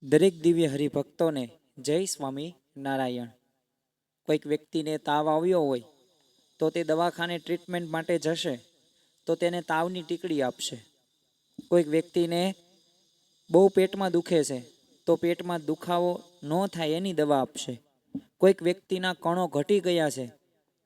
દરેક દિવ્ય હરિભક્તોને જય સ્વામી નારાયણ. કોઈક વ્યક્તિને તાવ આવ્યો હોય તો તે દવાખાને ટ્રીટમેન્ટ માટે જશે તો તેને તાવની ટીકડી આપશે. કોઈક વ્યક્તિને બહુ પેટમાં દુખે છે તો પેટમાં દુખાવો ન થાય એની દવા આપશે. કોઈક વ્યક્તિના કણો ઘટી ગયા છે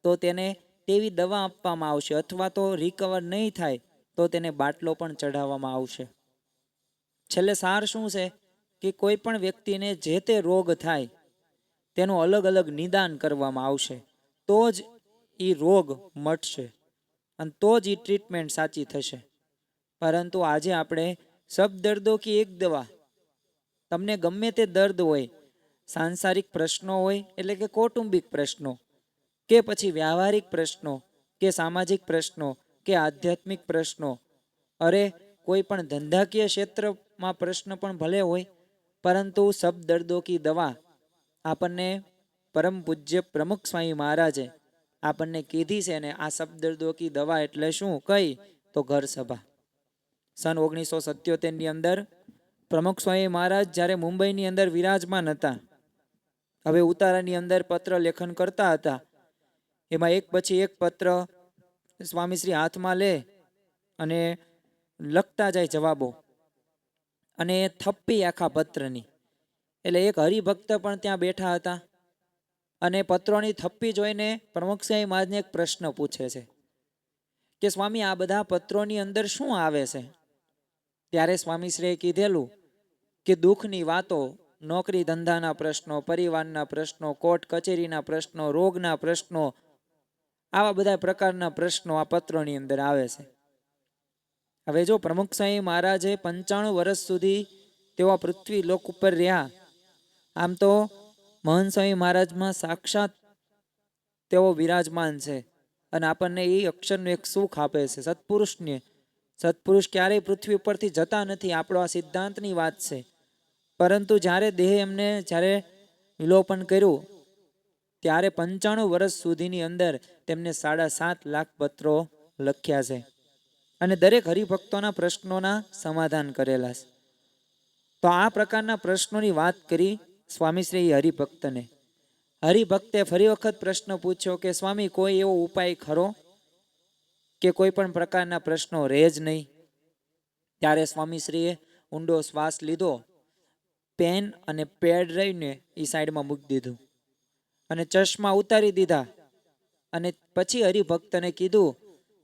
તો તેને તેવી દવા આપવામાં આવશે, અથવા તો રિકવર નહીં થાય તો તેને બાટલો પણ ચઢાવવામાં આવશે. છેલ્લે સાર શું છે કે કોઈ પણ વ્યક્તિને જે તે રોગ થાય તેનું અલગ અલગ નિદાન કરવામાં આવશે, તો જ એ રોગ મટશે અને તો જ એ ટ્રીટમેન્ટ સાચી થશે. પરંતુ આજે આપણે સબ દર્દો કી એક દવા, તમને ગમે તે દર્દ હોય, સાંસારિક પ્રશ્નો હોય એટલે કે કૌટુંબિક પ્રશ્નો, કે પછી વ્યવહારિક પ્રશ્નો, કે સામાજિક પ્રશ્નો, કે આધ્યાત્મિક પ્રશ્નો, અરે કોઈ પણ ધંધાકીય ક્ષેત્રમાં પ્રશ્ન પણ ભલે હોય, પરંતુ સબ દર્દો કી દવા આપણને પરમ પૂજ્ય પ્રમુખ સ્વામી મહારાજે આપણને કીધી છે. ને આ સબ દર્દો કી દવા એટલે શું કઈ તો ઘર સભા. સન 1977 અંદર પ્રમુખ સ્વામી મહારાજ જ્યારે મુંબઈની અંદર વિરાજમાન હતા, હવે ઉતારાની અંદર પત્ર લેખન કરતા હતા, એમાં એક પછી એક પત્ર સ્વામીશ્રી હાથમાં લે અને લખતા જાય જવાબો, અને થપ્પી આખા પત્રની. એટલે એક હરિભક્ત પણ ત્યાં બેઠા હતા અને પત્રોની થપ્પી જોઈને પ્રમુખ સ્વામી મહારાજને એક પ્રશ્ન પૂછે છે કે સ્વામી, આ બધા પત્રોની અંદર શું આવે છે? ત્યારે સ્વામીશ્રીએ કીધેલું કે દુઃખની વાતો, નોકરી ધંધાના પ્રશ્નો, પરિવારના પ્રશ્નો, કોર્ટ કચેરીના પ્રશ્નો, રોગના પ્રશ્નો, આવા બધા પ્રકારના પ્રશ્નો આ પત્રોની અંદર આવે છે. હવે જો પ્રમુખ સ્વામી મહારાજે 95 વર્ષ સુધી તેઓ પૃથ્વી લોક ઉપર રહ્યા, આમ તો મહંત સ્વામી મહારાજમાં સાક્ષાત તેઓ વિરાજમાન છે અને આપણને એ અક્ષરનું એક સુખ આપે છે. સત્પુરુષ ક્યારેય પૃથ્વી ઉપરથી જતા નથી, આપણો આ સિદ્ધાંતની વાત છે. પરંતુ જ્યારે દેહ એમને જ્યારે વિલોપન કર્યું ત્યારે 95 વર્ષ સુધીની અંદર તેમને 7.5 લાખ પત્રો લખ્યા છે અને દરેક હરિભક્તોના પ્રશ્નોના સમાધાન કરેલા છે. તો આ પ્રકારના પ્રશ્નોની વાત કરી સ્વામીશ્રી હરિભક્તને. હરિભક્તે ફરી વખત પ્રશ્ન પૂછ્યો કે સ્વામી, કોઈ એવો ઉપાય ખરો કે કોઈ પણ પ્રકારના પ્રશ્નો રહે જ નહીં? ત્યારે સ્વામીશ્રીએ ઊંડો શ્વાસ લીધો, પેન અને પેડ રહીને એ સાઈડમાં મૂકી દીધું અને ચશ્મા ઉતારી દીધા અને પછી હરિભક્તને કીધું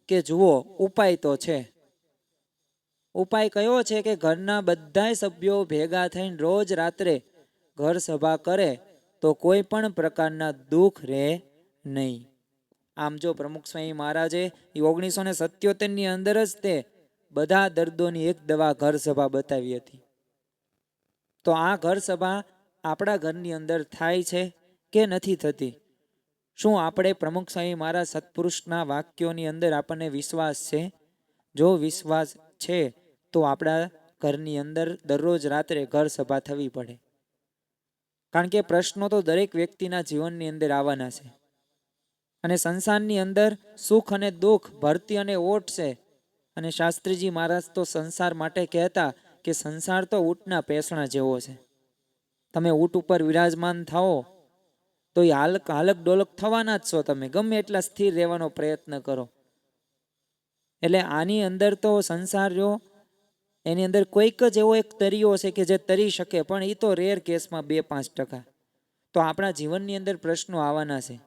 કે જુઓ, ઉપાય તો છે. ઉપાય કયો છે કે ઘરના બધા સભ્યો ભેગા થઈને રોજ રાત્રે ઘર સભા કરે તો કોઈ પણ પ્રકારના દુઃખ રહે નહીં. આમ જો પ્રમુખ સ્વામી મહારાજે 1977 અંદર જ તે બધા દર્દોની એક દવા ઘર સભા બતાવી હતી. તો આ ઘર સભા આપણા ઘરની અંદર થાય છે કે નથી થતી? શું આપણે પ્રમુખ સ્વામી મહારાજ સત્પુરુષના વાક્યોની અંદર આપણને વિશ્વાસ છે? જો વિશ્વાસ છે તો આપણા ઘરની અંદર દરરોજ રાત્રે ઘર સભા થવી પડે. કારણ કે પ્રશ્નો તો દરેક વ્યક્તિના જીવનની અંદર આવવાના છે અને સંસારની અંદર સુખ અને દુઃખ, ભરતી અને ઓટ છે. અને શાસ્ત્રીજી મહારાજ તો સંસાર માટે કહેતા કે સંસાર તો ઊંટના પેસણા જેવો છે. તમે ઊંટ ઉપર વિરાજમાન થાઓ તો એ હાલક ડોલક થવાના જ છો. તમે ગમે એટલા સ્થિર રહેવાનો પ્રયત્ન કરો. એટલે આની અંદર તો સંસાર રહ્યો, એની અંદર કોઈક જ એવો એક તરિયો છે કે જે તરી શકે, પણ એ તો રેર કેસમાં 2-5%. તો આપણા જીવનની અંદર પ્રશ્નો આવવાના છે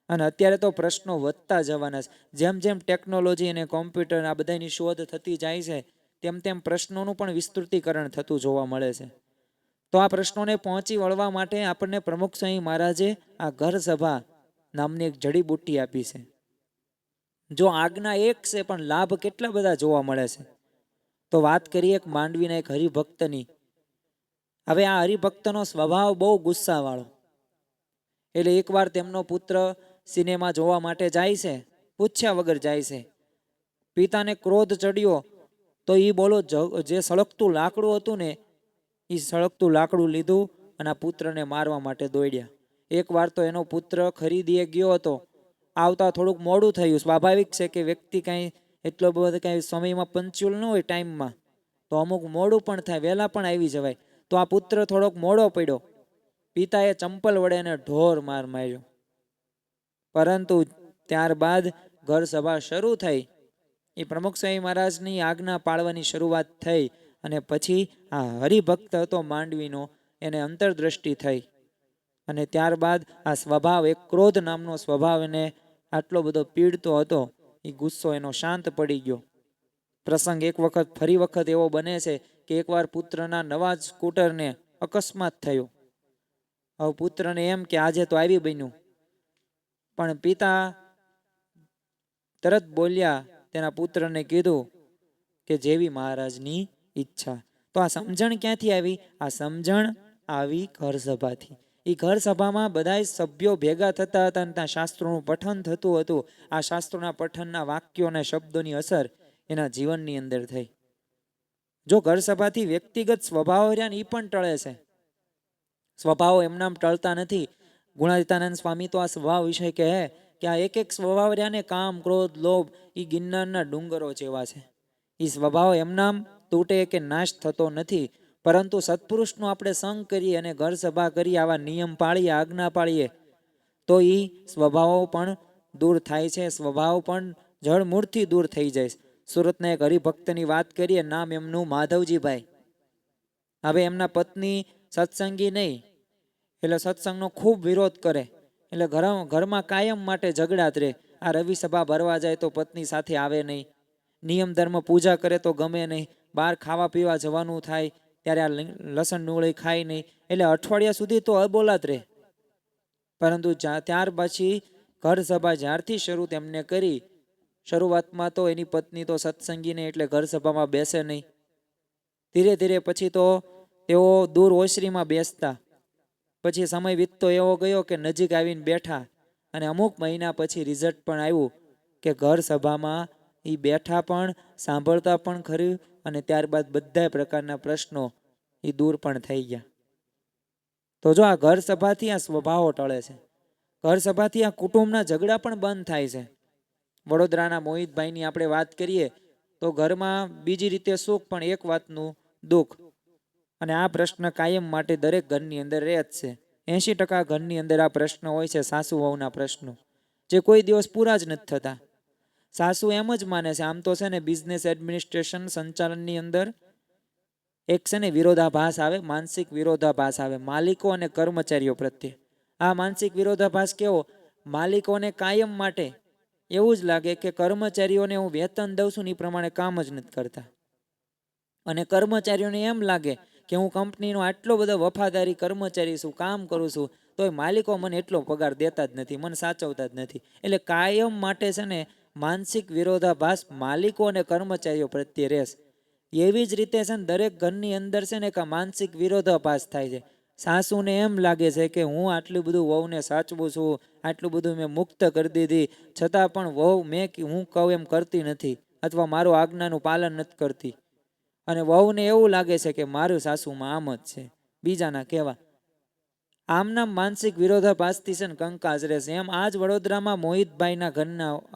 અને અત્યારે તો પ્રશ્નો વધતા જવાના છે. જેમ જેમ ટેકનોલોજી અને કોમ્પ્યુટર આ બધાની શોધ થતી જાય છે તેમ તેમ પ્રશ્નોનું પણ વિસ્તૃતીકરણ થતું જોવા મળે છે. તો આ પ્રશ્નોને પહોંચી વળવા માટે આપણને પ્રમુખ સ્વામી મહારાજે આ ઘર સભા નામની એક જડીબુટ્ટી આપી છે. જો આજ્ઞા એક છે પણ લાભ કેટલા બધા જોવા મળે છે. તો વાત કરીએ એક માંડવીના એક હરિભક્તની. હવે આ હરિભક્તનો સ્વભાવ બહુ ગુસ્સાવાળો. એટલે એકવાર તેમનો પુત્ર સિનેમા જોવા માટે જાય છે, પૂછ્યા વગર જાય છે. પિતાને ક્રોધ ચડ્યો તો એ બોલો જે સળગતું લાકડું હતું ને એ સળગતું લાકડું લીધું અને આ પુત્રને મારવા માટે દોડ્યા. એકવાર તો એનો પુત્ર ખરીદીએ ગયો હતો, આવતા થોડુંક મોડું થયું. સ્વાભાવિક છે કે વ્યક્તિ કાંઈ એટલો બધો કાંઈ સમયમાં પંચ્યુઅલ ન હોય ટાઈમમાં, તો અમુક મોડું પણ થાય, વહેલા પણ આવી જવાય. તો આ પુત્ર થોડોક મોડો પડ્યો. પિતાએ ચંપલ વડે એને ઢોર માર માર્યો. પરંતુ ત્યારબાદ ઘર સભા શરૂ થઈ. એ પ્રમુખ સ્વામી મહારાજની આજ્ઞા પાળવાની શરૂઆત થઈ અને પછી આ હરિભક્ત હતો માંડવીનો, એને અંતરદ્રષ્ટિ થઈ. અને ત્યારબાદ આ સ્વભાવ, એક ક્રોધ નામનો સ્વભાવ એને આટલો બધો પીડતો હતો, એ ગુસ્સો એનો શાંત પડી ગયો. પ્રસંગ એક વખત ફરી વખત એવો બને છે કે એકવાર પુત્રના નવા જ સ્કૂટરને અકસ્માત થયો. હવે પુત્રને એમ કે આજે તો આવી બન્યું, પણ પિતા તરત બોલ્યા, તેના પુત્રને કીધું કે જેવી મહારાજની ઈચ્છા. તો આ સમજણ ક્યાંથી આવી? આ સમજણ આવી ઘર સભાથી. એ ઘર સભામાં બધા સભ્યો ભેગા થતા હતા અને ત્યાં શાસ્ત્રોનું પઠન થતું હતું. આ શાસ્ત્રોના પઠનના વાક્યો અને શબ્દોની અસર એના જીવનની અંદર થઈ. જો ઘર સભાથી વ્યક્તિગત સ્વભાવ રહ્યા ને એ પણ ટળે છે. સ્વભાવો એમનામ ટળતા નથી. ગુણાતીતાનંદ સ્વામી તો આ સ્વભાવ વિશે કહે કે આ એક એક સ્વભાવ રહ્યા ને, કામ, ક્રોધ, લોભ, એ ગિરનારના ડુંગરો જેવા છે. એ સ્વભાવ એમનામ તૂટે કે નાશ થતો નથી. પરંતુ સત્પુરુષનો આપણે સંગ કરીએ અને ઘર સભા કરીએ, આવા નિયમ પાળીએ, આજ્ઞા પાળીએ, તો એ સ્વભાવો પણ દૂર થાય છે. સ્વભાવ પણ જળમૂળથી દૂર થઈ જાય. સુરતના એક હરિભક્તની વાત કરીએ, નામ એમનું માધવજીભાઈ. હવે એમના પત્ની સત્સંગી નહીં, એટલે સત્સંગનો ખૂબ વિરોધ કરે. એટલે ઘરમાં કાયમ માટે ઝઘડા જ રહે. આ રવિ સભા ભરવા જાય તો પત્ની સાથે આવે નહીં, નિયમ ધર્મ પૂજા કરે તો ગમે નહીં, બહાર ખાવા પીવા જવાનું થાય ત્યારે આ લસણ ડુંગળી ખાય નહીં. એટલે અઠવાડિયા સુધી તો અબોલાત રહે. પરંતુ ત્યાર પછી ઘર સભા જ્યારથી શરૂ તેમને કરી, શરૂઆતમાં તો એની પત્ની તો સત્સંગી નહીં એટલે ઘર સભામાં બેસે નહીં. ધીરે ધીરે પછી તો તેઓ દૂર ઓસરીમાં બેસતા. પછી સમય વીતતો એવો ગયો કે નજીક આવીને બેઠા. અને અમુક મહિના પછી રિઝલ્ટ પણ આવ્યું કે ઘર સભામાં એ બેઠા પણ, સાંભળતા પણ ખરું, અને ત્યારબાદ બધા પ્રકારના પ્રશ્નો એ દૂર પણ થઈ ગયા. તો જો આ ઘર સભાથી આ સ્વભાવો ટળે છે. ઘર સભાથી આ કુટુંબના ઝઘડા પણ બંધ થાય છે. વડોદરાના મોહિતભાઈની આપણે વાત કરીએ તો ઘરમાં બીજી રીતે સુખ પણ એક વાતનું દુઃખ. અને આ પ્રશ્ન કાયમ માટે દરેક ઘરની અંદર રહે જ છે. 80% ઘરની અંદર આ પ્રશ્ન હોય છે, સાસુ વહુના પ્રશ્નો, જે કોઈ દિવસ પૂરા જ નથી થતા. સાસુ એમ જ માને છે, આમ તો છે ને બિઝનેસ એડમિનિસ્ટ્રેશન સંચાલનની અંદર એક છે ને વિરોધાભાસ આવે, માનસિક વિરોધાભાસ આવે માલિકો અને કર્મચારીઓ પ્રત્યે. આ માનસિક વિરોધાભાસ કેવો? માલિકોને કાયમ માટે એવું જ લાગે કે કર્મચારીઓને હું વેતન દઉં છું ને એ પ્રમાણે કામ જ નથી કરતા. અને કર્મચારીઓને એમ લાગે કે હું કંપનીનો આટલો બધો વફાદારી કર્મચારી છું, કામ કરું છું, તોય માલિકો મને એટલો પગાર દેતા જ નથી, મને સાચવતા જ નથી. એટલે કાયમ માટે છે ને માનસિક વિરોધાભાસ માલિકો અને કર્મચારીઓ પ્રત્યે રહેશે. એવી જ રીતે છે ને દરેક ઘરની અંદર છે ને કે માનસિક વિરોધાભાસ થાય છે. સાસુને એમ લાગે છે કે હું આટલું બધું વહુને સાચવું છું, આટલું બધું મેં મુક્ત કરી દીધી, છતાં પણ વહુ હું કહું એમ કરતી નથી, અથવા મારું આજ્ઞાનું પાલન નથી કરતી. અને વહુને એવું લાગે છે કે મારું સાસુમાં આમ જ છે, બીજાના કહેવા. આમના માનસિક વિરોધાભાસથી છે ને કંકાસ રહેશે. એમ આજ વડોદરામાં મોહિતભાઈના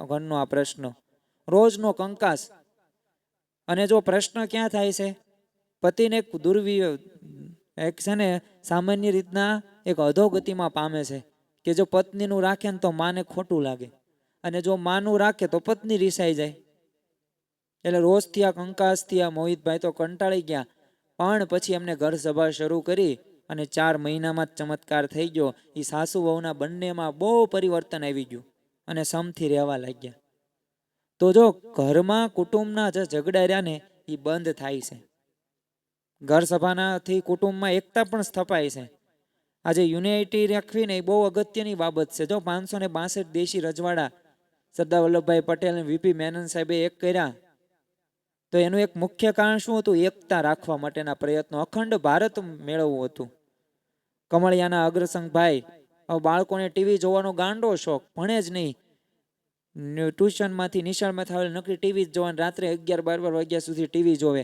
ઘરનો આ પ્રશ્ન, રોજનો કંકાસ. અને જો પ્રશ્ન ક્યાં થાય છે? પતિને એક છે ને સામાન્ય રીતના એક અધોગતિમાં પામે છે કે જો પત્નીનું રાખે ને તો માને ખોટું લાગે, અને જો માનું રાખે તો પત્ની રીસાઈ જાય. એટલે રોજથી આ કંકાસથી આ મોહિતભાઈ તો કંટાળી ગયા. પણ પછી એમને ઘર સભા શરૂ કરી અને 4 મહિનામાં જ ચમત્કાર થઈ ગયો. એ સાસુ વહુના બંનેમાં બહુ પરિવર્તન આવી ગયું અને સમથી રહેવા લાગ્યા. તો જો ઘરમાં કુટુંબના જે ઝઘડા રહ્યા ને એ બંધ થાય છે. ઘર સભાનાથી કુટુંબમાં એકતા પણ સ્થપાય છે. આજે યુનિટી રાખવી ને એ બહુ અગત્યની બાબત છે. જો 562 દેશી રજવાડા સરદાર વલ્લભભાઈ પટેલ અને વીપી મેનન સાહેબે એક કર્યા, તો એનું એક મુખ્ય કારણ શું હતું? એકતા રાખવા માટેના પ્રયત્નો, અખંડ ભારત મેળવવું હતું. કમળિયાના અગ્રસંગભાઈ, બાળકોને ટીવી જોવાનો ગાંડો શોખ, ભણે જ નહીં, ટ્યુશનમાંથી નિશાળમાંથી આવે નકરી ટીવી જ જોવાની, રાત્રે 11-12 વાગ્યા સુધી ટીવી જોવે.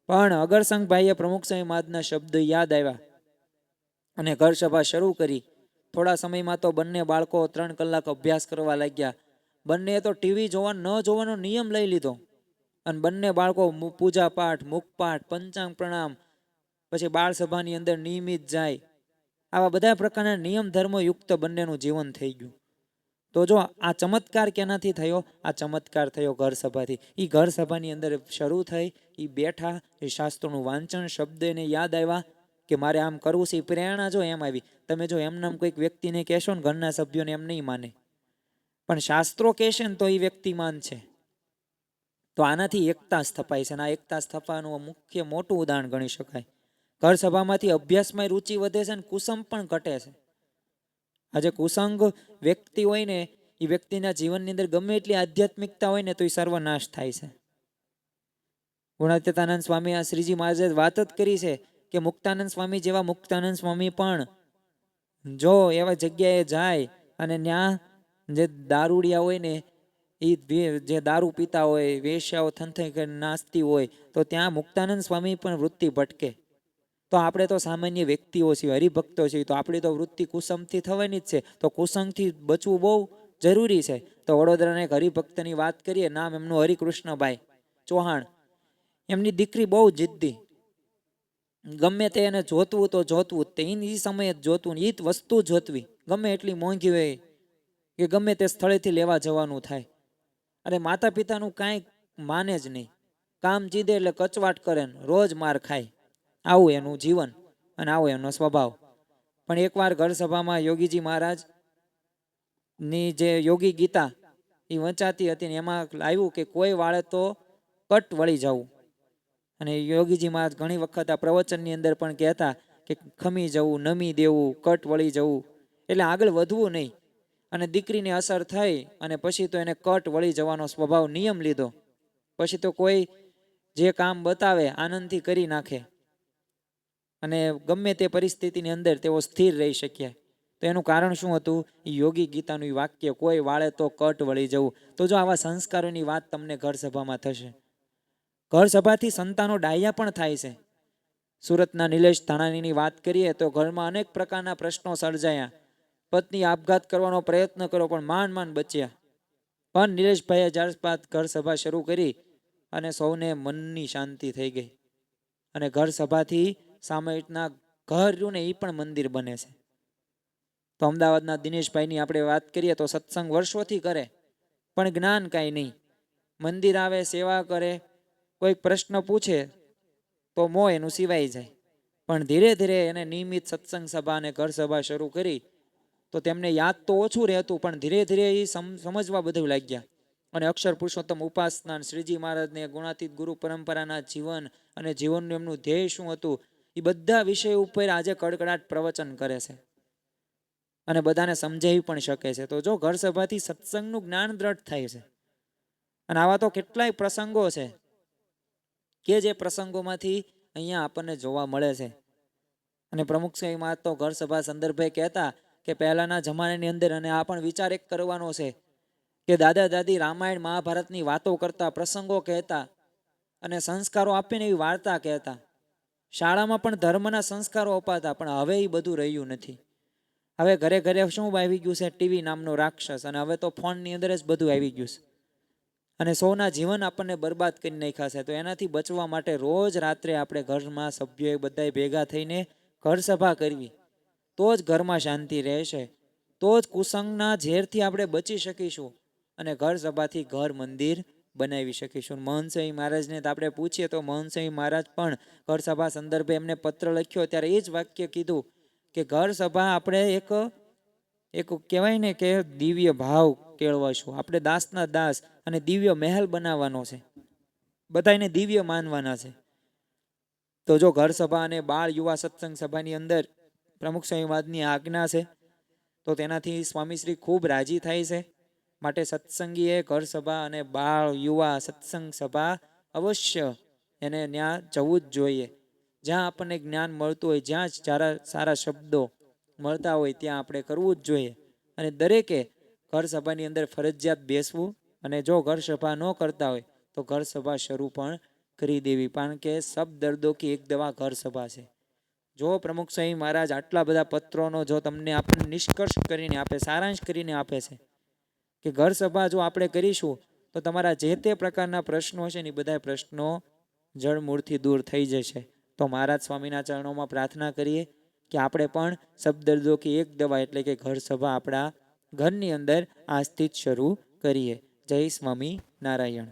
પણ અગરસંગભાઈએ પ્રમુખ સ્વામી મહારાજના શબ્દ યાદ આવ્યા અને ઘર સભા શરૂ કરી. થોડા સમયમાં તો બંને બાળકો 3 કલાક અભ્યાસ કરવા લાગ્યા. બંને તો ટીવી ન જોવાનો નિયમ લઈ લીધો. અને બંને બાળકો પૂજા પાઠ, મુખ પાઠ, પંચાંગ પ્રણામ, પછી બાળ સભાની અંદર નિયમિત જાય, આવા બધા પ્રકારના નિયમ ધર્મ યુક્ત બંનેનું જીવન થઈ ગયું. તો જો આ ચમત્કાર કેનાથી થયો? આ ચમત્કાર થયો ઘર સભાથી. એ ઘર સભાની અંદર શરૂ થઈ, એ બેઠા, એ શાસ્ત્રોનું વાંચન, શબ્દ એને યાદ આવ્યા કે મારે આમ કરવું છે. એ પ્રેરણા જો એમ આવી. તમે જો એમનામ કોઈક વ્યક્તિને કહેશો ને, ઘરના સભ્યોને, એમ નહીં માને, પણ શાસ્ત્રો કહેશે ને તો એ વ્યક્તિ માનશે. તો આનાથી એકતા સ્થપાય છે, અને આ એકતા સ્થપાવાનું મુખ્ય મોટું ઉદાહરણ ગણી શકાય. ઘર સભામાંથી અભ્યાસમાં રુચિ વધે છે, અને કુસંગ પણ ઘટે છે. આજે કુસંગ વ્યક્તિ હોય ને, એ વ્યક્તિના જીવનની અંદર ગમે એટલી આધ્યાત્મિકતા હોય ને તો એ સર્વનાશ થાય છે. ગુણાતીતાનંદ સ્વામી આ શ્રીજી મહારાજે વાત જ કરી છે કે મુક્તાનંદ સ્વામી જેવા મુક્તાનંદ સ્વામી પણ જો એવા જગ્યાએ જાય અને ત્યાં જે દારૂડિયા હોય ને, એ જે દારૂ પીતા હોય, વેશ્યાઓ થનથઈ કરી નાચતી હોય, તો ત્યાં મુક્તાનંદ સ્વામી પણ વૃત્તિ ભટકે. તો આપણે તો સામાન્ય વ્યક્તિઓ છીએ, હરિભક્તો છીએ, તો આપણી તો વૃત્તિ કુસંગથી થવાની જ છે. તો કુસંગથી બચવું બહુ જરૂરી છે. તો વડોદરાના એક હરિભક્તની વાત કરીએ, નામ એમનું હરિકૃષ્ણભાઈ ચૌહાણ. એમની દીકરી બહુ જિદ્દી, ગમે તે એને જોતવું તો જોતવું જ, તે એ સમયે જ જોતવું, ને એ જ વસ્તુ જોતવી, ગમે એટલી મોંઘી હોય કે ગમે તે સ્થળેથી લેવા જવાનું થાય. અને માતા પિતાનું કાંઈ માને જ નહીં, કામ જીદે એટલે કચવાટ કરે, રોજ માર ખાય. આવું એનું જીવન અને આવો એનો સ્વભાવ. પણ એકવાર ઘર સભામાં યોગીજી મહારાજ ની જે યોગી ગીતા એ વંચાતી હતી ને એમાં આવ્યું કે કોઈ વાળે તો કટ વળી જવું. અને યોગીજી મહારાજ ઘણી વખત આ પ્રવચનની અંદર પણ કહેતા કે ખમી જવું, નમી દેવું, કટ વળી જવું, એટલે આગળ વધવું નહીં. અને દીકરીને અસર થઈ અને પછી તો એને કટ વળી જવાનો સ્વભાવ નિયમ લીધો. પછી તો કોઈ જે કામ બતાવે આનંદથી કરી નાખે, અને ગમે તે પરિસ્થિતિની અંદર તેઓ સ્થિર રહી શક્યા. તો એનું કારણ શું હતું? યોગી ગીતાનું વાક્ય, કોઈ વાળે તો કટ વળી જવું. તો જો આવા સંસ્કારોની વાત તમને ઘર સભામાં થશે. ઘર સભાથી સંતાનો ડાયા પણ થાય છે. સુરતના નિલેશ ધાણાણીની વાત કરીએ તો ઘરમાં અનેક પ્રકારના પ્રશ્નો સર્જાયા. પત્ની આપઘાત કરવાનો પ્રયત્ન કર્યો પણ માંડ બચ્યા. પણ નિલેશભાઈએ જ્યારે ઘર સભા શરૂ કરી અને સૌને મનની શાંતિ થઈ ગઈ, અને ઘર સભાથી સામયિકના ઘર રહ્યું ને એ પણ મંદિર બને છે. તો અમદાવાદના દિનેશભાઈની આપણે વાત કરીએ તો સત્સંગ વર્ષોથી કરે પણ જ્ઞાન કાંઈ નહીં. મંદિર આવે, સેવા કરે, કોઈ પ્રશ્ન પૂછે તો મોં એનું સિવાય જાય. પણ ધીરે ધીરે એને નિયમિત સત્સંગ સભા અને ઘર સભા શરૂ કરી તો તેમને યાદ તો ઓછું રહેતું, પણ ધીરે ધીરે એ સમજવા બધું લાગ્યા. અને અક્ષર પુરુષોત્તમ ઉપાસના, શ્રીજી મહારાજને ગુણાતીત ગુરુ પરંપરાના જીવન અને જીવનનું એમનું ધ્યેય શું હતું, એ બધા વિષય ઉપર આજે કડકડાટ પ્રવચન કરે છે અને બધાને સમજાવી પણ શકે છે. તો જો ઘર સભાથી સત્સંગનું જ્ઞાન દ્રઢ થાય છે. અને આવા તો કેટલાય પ્રસંગો છે કે જે પ્રસંગોમાંથી અહીંયા આપણને જોવા મળે છે. અને પ્રમુખ સ્વામીમાં તો ઘર સભા સંદર્ભે કહેતા કે પહેલાના જમાનાની અંદર, અને આ પણ વિચાર એક કરવાનો છે કે દાદા દાદી રામાયણ મહાભારતની વાતો કરતા, પ્રસંગો કહેતા અને સંસ્કારો આપીને એવી વાર્તા કહેતા. શાળામાં પણ ધર્મના સંસ્કારો અપાતા, પણ હવે એ બધું રહ્યું નથી. હવે ઘરે ઘરે શું આવી ગયું છે? ટીવી નામનો રાક્ષસ, અને હવે તો ફોનની અંદર જ બધું આવી ગયું છે. અને સૌના જીવન આપણને બરબાદ કરી નાખ્યા છે. તો એનાથી બચવા માટે રોજ રાત્રે આપણે ઘરમાં સભ્યોએ બધાએ ભેગા થઈને ઘર સભા કરવી, તો જ ઘરમાં શાંતિ રહેશે, તો જ કુસંગના ઝેરથી આપણે બચી શકીશું અને ઘર સભાથી ઘર મંદિર બનાવી શકીશું. મહંત સ્વામી મહારાજને આપણે પૂછીએ તો મહંત સ્વામી મહારાજ પણ ઘર સભા સંદર્ભે એમને પત્ર લખ્યો ત્યારે એ જ વાક્ય કીધું કે ઘર સભા આપણે એક કહેવાય ને કે દિવ્ય ભાવ કેળવાશું. આપણે દાસના દાસ અને દિવ્ય મહેલ બનાવવાનો છે, બધાને દિવ્ય માનવાના છે. તો જો ઘર સભા અને બાળ યુવા સત્સંગ સભાની અંદર પ્રમુખ સ્વામીવાદની આજ્ઞા છે, તો તેનાથી સ્વામીશ્રી ખૂબ રાજી થાય છે. માટે સત્સંગીએ ઘર સભા અને બાળ યુવા સત્સંગ સભા અવશ્ય એને ત્યાં જવું જ જોઈએ. જ્યાં આપણને જ્ઞાન મળતું હોય, જ્યાં સારા શબ્દો મળતા હોય ત્યાં આપણે કરવું જ જોઈએ. અને દરેકે ઘર સભાની અંદર ફરજિયાત બેસવું, અને જો ઘર સભા ન કરતા હોય તો ઘર સભા શરૂ પણ કરી દેવી. કારણ કે સબ દર્દો કી એક દવા ઘર સભા છે. જો પ્રમુખ સ્વામી મહારાજ આટલા બધા પત્રોનો જો તમને આપણને નિષ્કર્ષ કરીને આપે, સારાંશ કરીને આપે છે કે ઘર સભા જો આપણે કરીશું તો તમારા જે તે પ્રકારના પ્રશ્નો છે ને એ બધા પ્રશ્નો જળમૂળથી દૂર થઈ જશે. તો મહારાજ સ્વામીના ચરણોમાં પ્રાર્થના કરીએ કે આપણે પણ સબ દર્દો કી એક દવા એટલે કે ઘર સભા આપણા ઘરની અંદર આજથી જ શરૂ કરીએ. જય સ્વામી નારાયણ.